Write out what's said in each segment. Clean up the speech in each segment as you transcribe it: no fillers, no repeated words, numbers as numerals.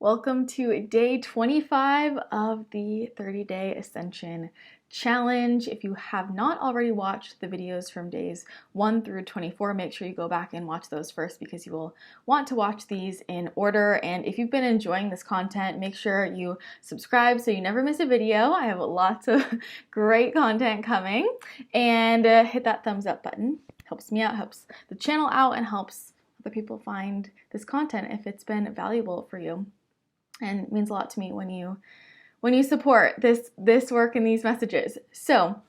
Welcome to day 25 of the 30-day Ascension challenge. If you have not already watched the videos from days 1 through 24, make sure you go back and watch those first because you will want to watch these in order. And if you've been enjoying this content, make sure you subscribe so you never miss a video. I have lots of great content coming. And hit that thumbs up button. Helps me out, helps the channel out, and helps other people find this content if it's been valuable for you. And it means a lot to me when you support this work and these messages. So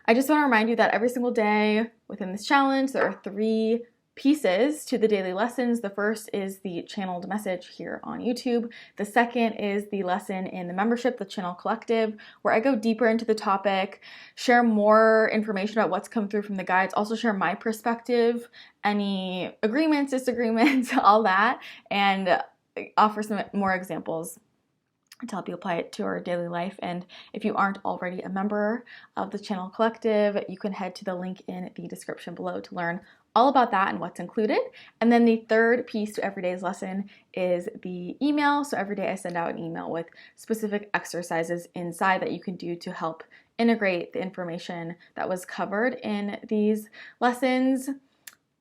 I just want to remind you that every single day within this challenge, there are 3 pieces to the daily lessons. The first is the channeled message here on YouTube. The second is the lesson in the membership, the Channel Collective, where I go deeper into the topic, share more information about what's come through from the guides, also share my perspective, any agreements, disagreements, all that, and offer some more examples to help you apply it to our daily life. And if you aren't already a member of the Channel Collective, you can head to the link in the description below to learn all about that and what's included. And then the third piece to every day's lesson is the email. So every day I send out an email with specific exercises inside that you can do to help integrate the information that was covered in these lessons.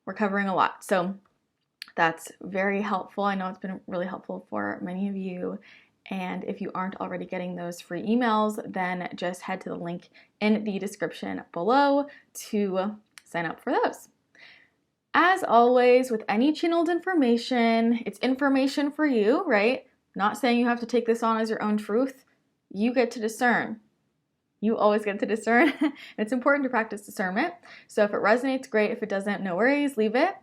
We're covering a lot, so that's very helpful. I know it's been really helpful for many of you. And if you aren't already getting those free emails, then just head to the link in the description below to sign up for those. As always, with any channeled information, it's information for you, right? Not saying you have to take this on as your own truth. You get to discern. You always get to discern. It's important to practice discernment. So if it resonates, great. If it doesn't, no worries, leave it.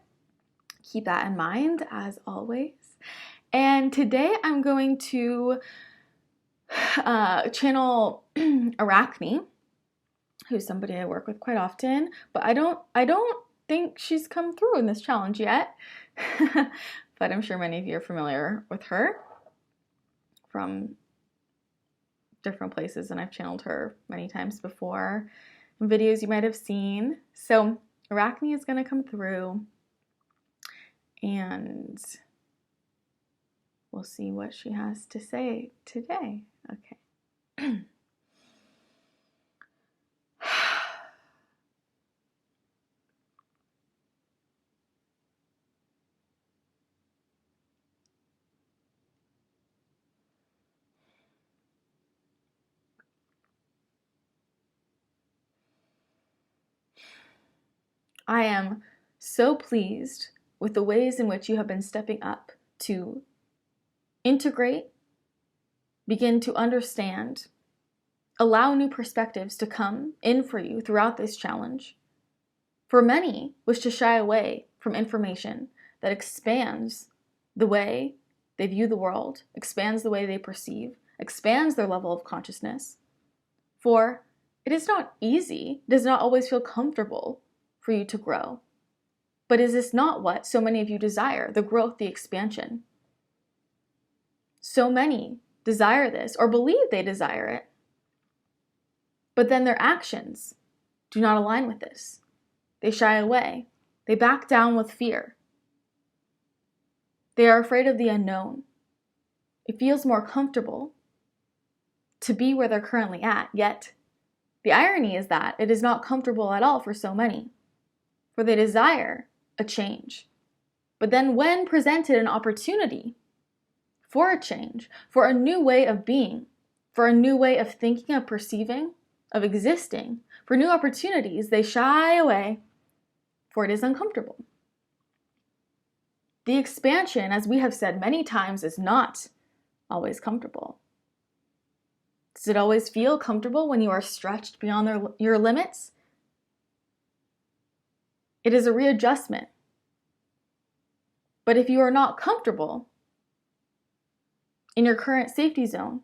Keep that in mind, as always. And today I'm going to channel Arachne, who's somebody I work with quite often, but I don't think she's come through in this challenge yet. But I'm sure many of you are familiar with her from different places, and I've channeled her many times before in videos you might have seen. So Arachne is going to come through, and we'll see what she has to say today. Okay. I am so pleased with the ways in which you have been stepping up to integrate, begin to understand, allow new perspectives to come in for you throughout this challenge. For many, wish to shy away from information that expands the way they view the world, expands the way they perceive, expands their level of consciousness. For it is not easy, it does not always feel comfortable for you to grow. But is this not what so many of you desire, the growth, the expansion? So many desire this or believe they desire it, but then their actions do not align with this. They shy away. They back down with fear. They are afraid of the unknown. It feels more comfortable to be where they're currently at, yet the irony is that it is not comfortable at all for so many, for they desire a change. But then when presented an opportunity for a change, for a new way of being, for a new way of thinking, of perceiving, of existing, for new opportunities, they shy away, for it is uncomfortable. The expansion, as we have said many times, is not always comfortable. Does it always feel comfortable when you are stretched beyond your limits? It is a readjustment. But if you are not comfortable in your current safety zone,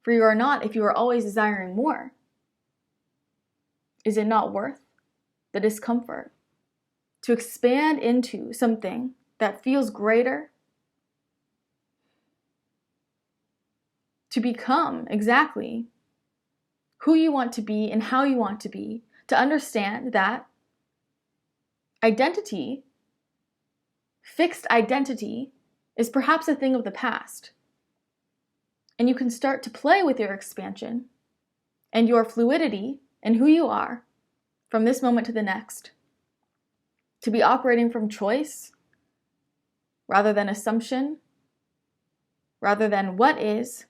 for you are not if you are always desiring more, is it not worth the discomfort to expand into something that feels greater, to become exactly who you want to be and how you want to be, to understand that identity, fixed identity, is perhaps a thing of the past. And you can start to play with your expansion and your fluidity and who you are from this moment to the next. To be operating from choice rather than assumption, rather than what is,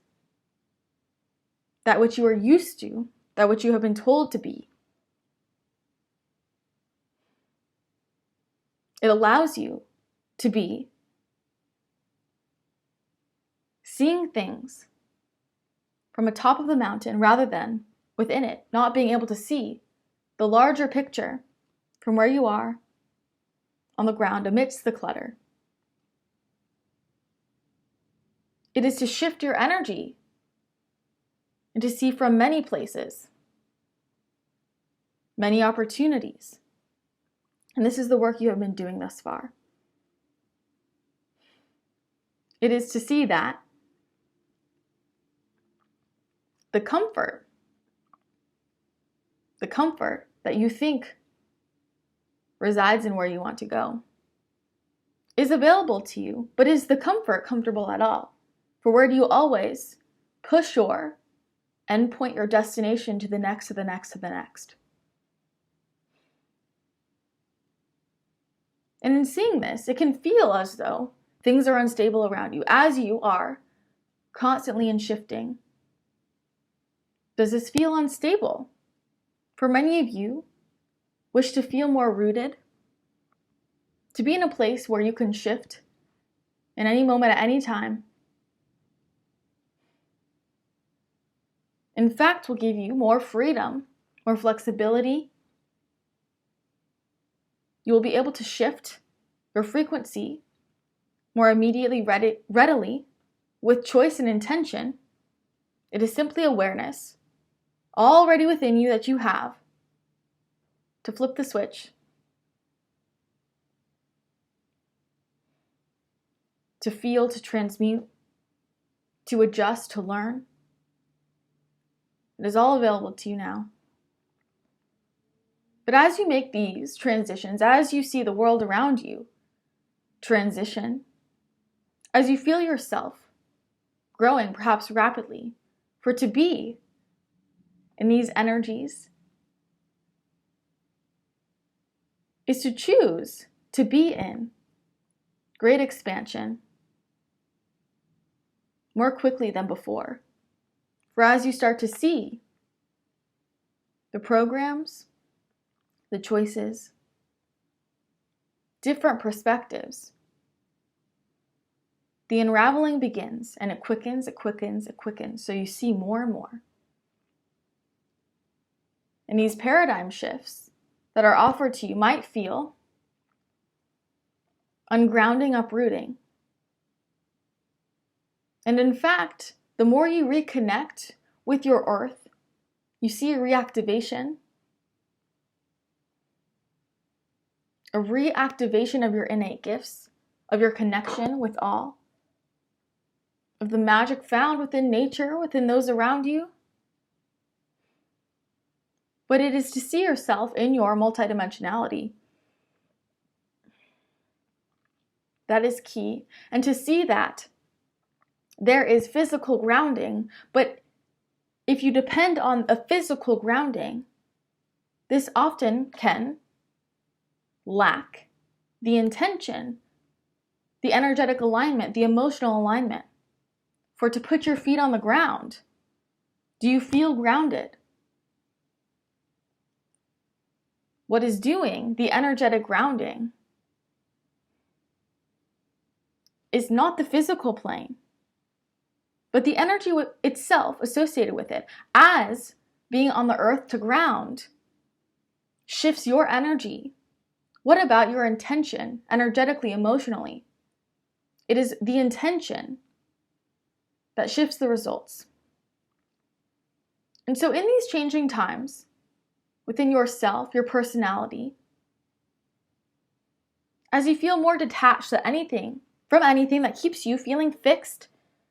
that which you are used to, that which you have been told to be. It allows you to be seeing things from atop of the mountain rather than within it, not being able to see the larger picture from where you are on the ground amidst the clutter. It is to shift your energy and to see from many places, many opportunities. And this is the work you have been doing thus far. It is to see that the comfort that you think resides in where you want to go is available to you, but is the comfort comfortable at all? For where do you always push your and point your destination to the next, to the next, to the next? And in seeing this, it can feel as though things are unstable around you as you are constantly in shifting. Does this feel unstable? For many of you, wish to feel more rooted, to be in a place where you can shift in any moment at any time. In fact, will give you more freedom, more flexibility. You will be able to shift your frequency more immediately, readily, with choice and intention. It is simply awareness already within you that you have to flip the switch, to feel, to transmute, to adjust, to learn. It is all available to you now. But as you make these transitions, as you see the world around you transition, as you feel yourself growing perhaps rapidly, for to be in these energies is to choose to be in great expansion more quickly than before. For as you start to see the programs, the choices, different perspectives, the unraveling begins, and it quickens, it quickens, it quickens. So you see more and more. And these paradigm shifts that are offered to you might feel ungrounding, uprooting. And in fact, the more you reconnect with your earth, you see a reactivation of your innate gifts, of your connection with all, of the magic found within nature, within those around you. But it is to see yourself in your multidimensionality. That is key. And to see that there is physical grounding, but if you depend on a physical grounding, this often can lack the intention, the energetic alignment, the emotional alignment. For to put your feet on the ground, do you feel grounded? What is doing the energetic grounding is not the physical plane, but the energy itself associated with it. As being on the earth to ground shifts your energy, what about your intention, energetically, emotionally? It is the intention that shifts the results. And so in these changing times, within yourself, your personality, as you feel more detached from anything that keeps you feeling fixed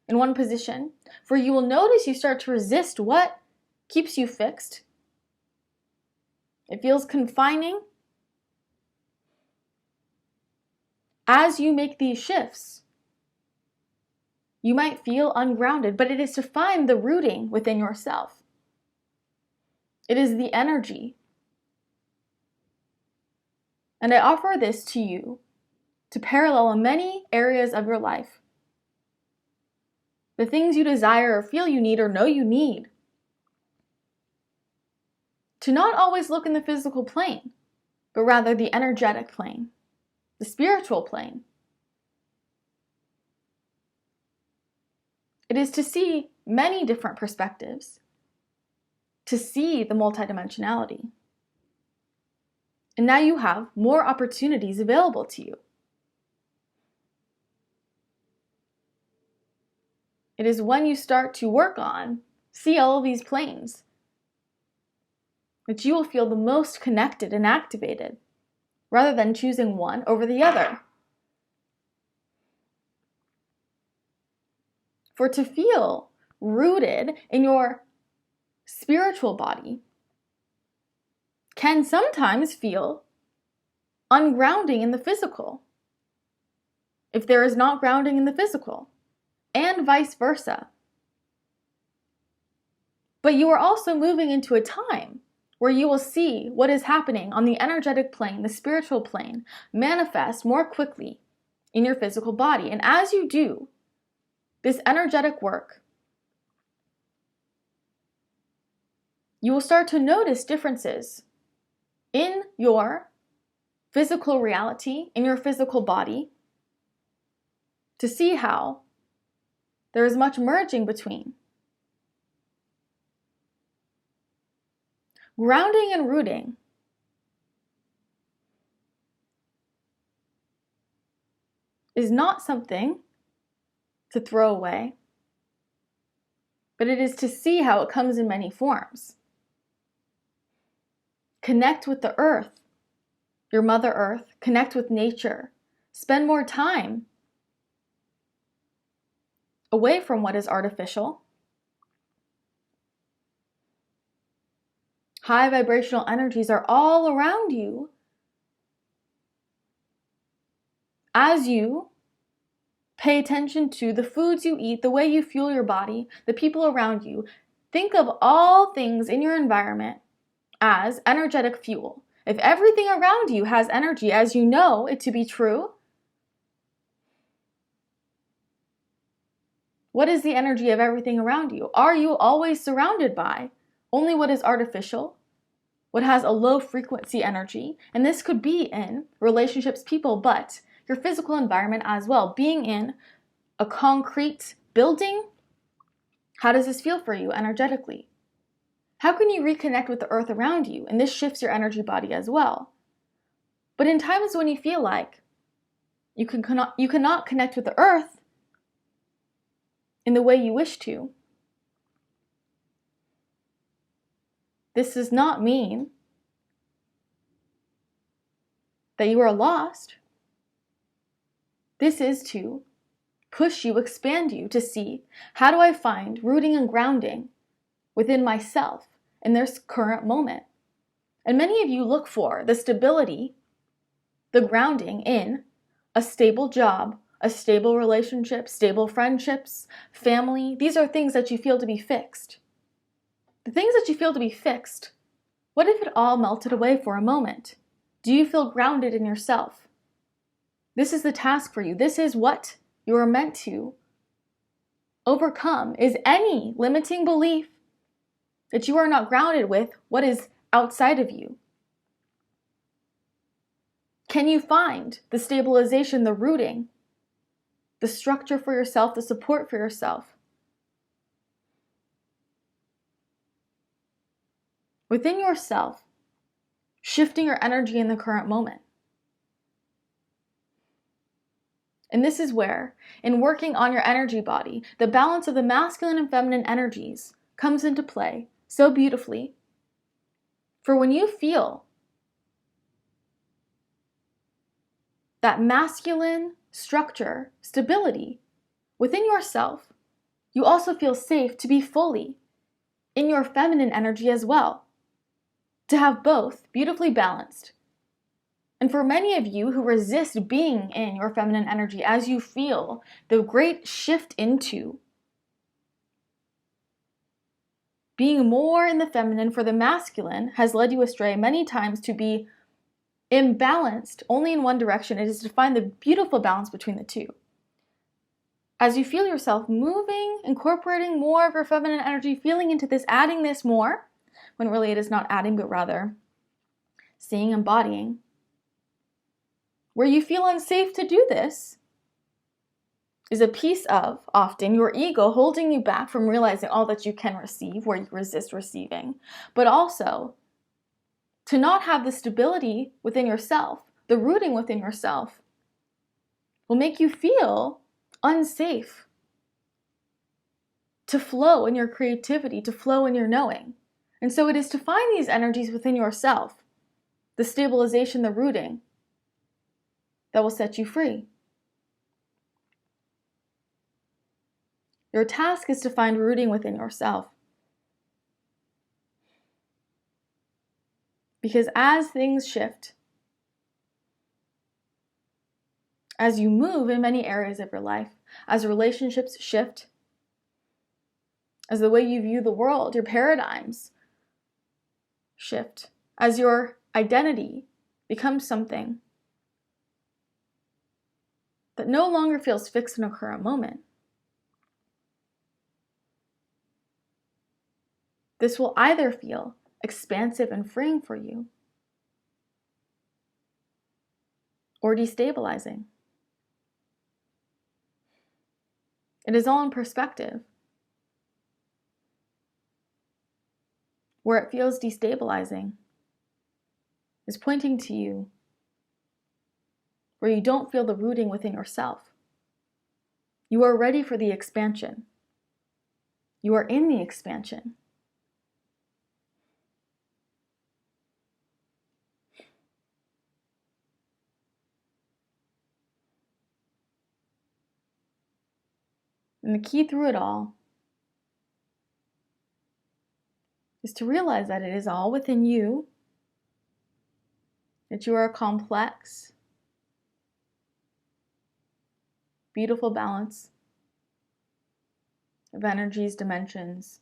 in one position, for you will notice you start to resist what keeps you fixed. It feels confining. As you make these shifts, You might feel ungrounded, but it is to find the rooting within yourself. It is the energy. And I offer this to you to parallel in many areas of your life. The things you desire or feel you need or know you need. To not always look in the physical plane, but rather the energetic plane, the spiritual plane. It is to see many different perspectives, to see the multidimensionality. And now you have more opportunities available to you. It is when you start to work on, see all of these planes, that you will feel the most connected and activated, rather than choosing one over the other. For to feel rooted in your spiritual body can sometimes feel ungrounding in the physical, if there is not grounding in the physical, and vice versa. But you are also moving into a time where you will see what is happening on the energetic plane, the spiritual plane, manifest more quickly in your physical body. And as you do this energetic work, you will start to notice differences in your physical reality, in your physical body, to see how there is much merging between. Grounding and rooting is not something to throw away, but it is to see how it comes in many forms. Connect with the earth, your Mother Earth, connect with nature, spend more time away from what is artificial. High vibrational energies are all around you as you pay attention to the foods you eat, the way you fuel your body, the people around you. Think of all things in your environment as energetic fuel. If everything around you has energy as you know it to be true, what is the energy of everything around you? Are you always surrounded by only what is artificial, what has a low frequency energy? And this could be in relationships, people, but your physical environment as well. Being in a concrete building, how does this feel for you energetically? How can you reconnect with the earth around you? And this shifts your energy body as well. But in times when you feel like you cannot connect with the earth in the way you wish to, this does not mean that you are lost. This is to push you, expand you to see, how do I find rooting and grounding within myself in this current moment? And many of you look for the stability, the grounding in a stable job, a stable relationship, stable friendships, family. These are things that you feel to be fixed. The things that you feel to be fixed, what if it all melted away for a moment? Do you feel grounded in yourself? This is the task for you. This is what you are meant to overcome, is any limiting belief that you are not grounded with what is outside of you. Can you find the stabilization, the rooting, the structure for yourself, the support for yourself within yourself, shifting your energy in the current moment? And this is where, in working on your energy body, the balance of the masculine and feminine energies comes into play so beautifully. For when you feel that masculine structure, stability within yourself, you also feel safe to be fully in your feminine energy as well, to have both beautifully balanced And for many of you who resist being in your feminine energy, as you feel the great shift into being more in the feminine for the masculine has led you astray many times to be imbalanced only in one direction. It is to find the beautiful balance between the two. As you feel yourself moving, incorporating more of your feminine energy, feeling into this, adding this more, when really it is not adding, but rather seeing, embodying, where you feel unsafe to do this is a piece of, often, your ego holding you back from realizing all that you can receive, where you resist receiving, but also to not have the stability within yourself, the rooting within yourself, will make you feel unsafe to flow in your creativity, to flow in your knowing. And so it is to find these energies within yourself, the stabilization, the rooting, that will set you free. Your task is to find rooting within yourself. Because as things shift, as you move in many areas of your life, as relationships shift, as the way you view the world, your paradigms shift, as your identity becomes something that no longer feels fixed in a current moment, this will either feel expansive and freeing for you, or destabilizing. It is all in perspective. Where it feels destabilizing is pointing to you where you don't feel the rooting within yourself. You are ready for the expansion. You are in the expansion. And the key through it all is to realize that it is all within you, that you are a complex, beautiful balance of energies, dimensions.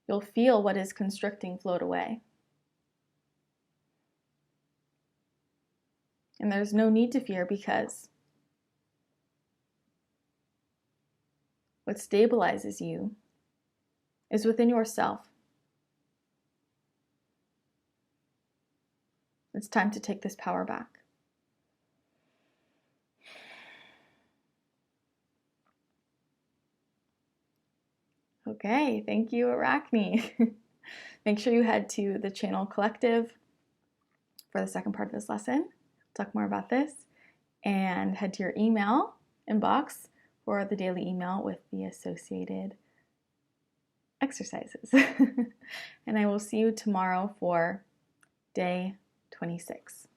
You'll feel what is constricting float away. And there's no need to fear, because what stabilizes you is within yourself. It's time to take this power back. Okay, thank you, Arachne. Make sure you head to the channel Collective for the second part of this lesson. Talk more about this, and head to your email inbox for the daily email with the associated exercises. And I will see you tomorrow for day 26.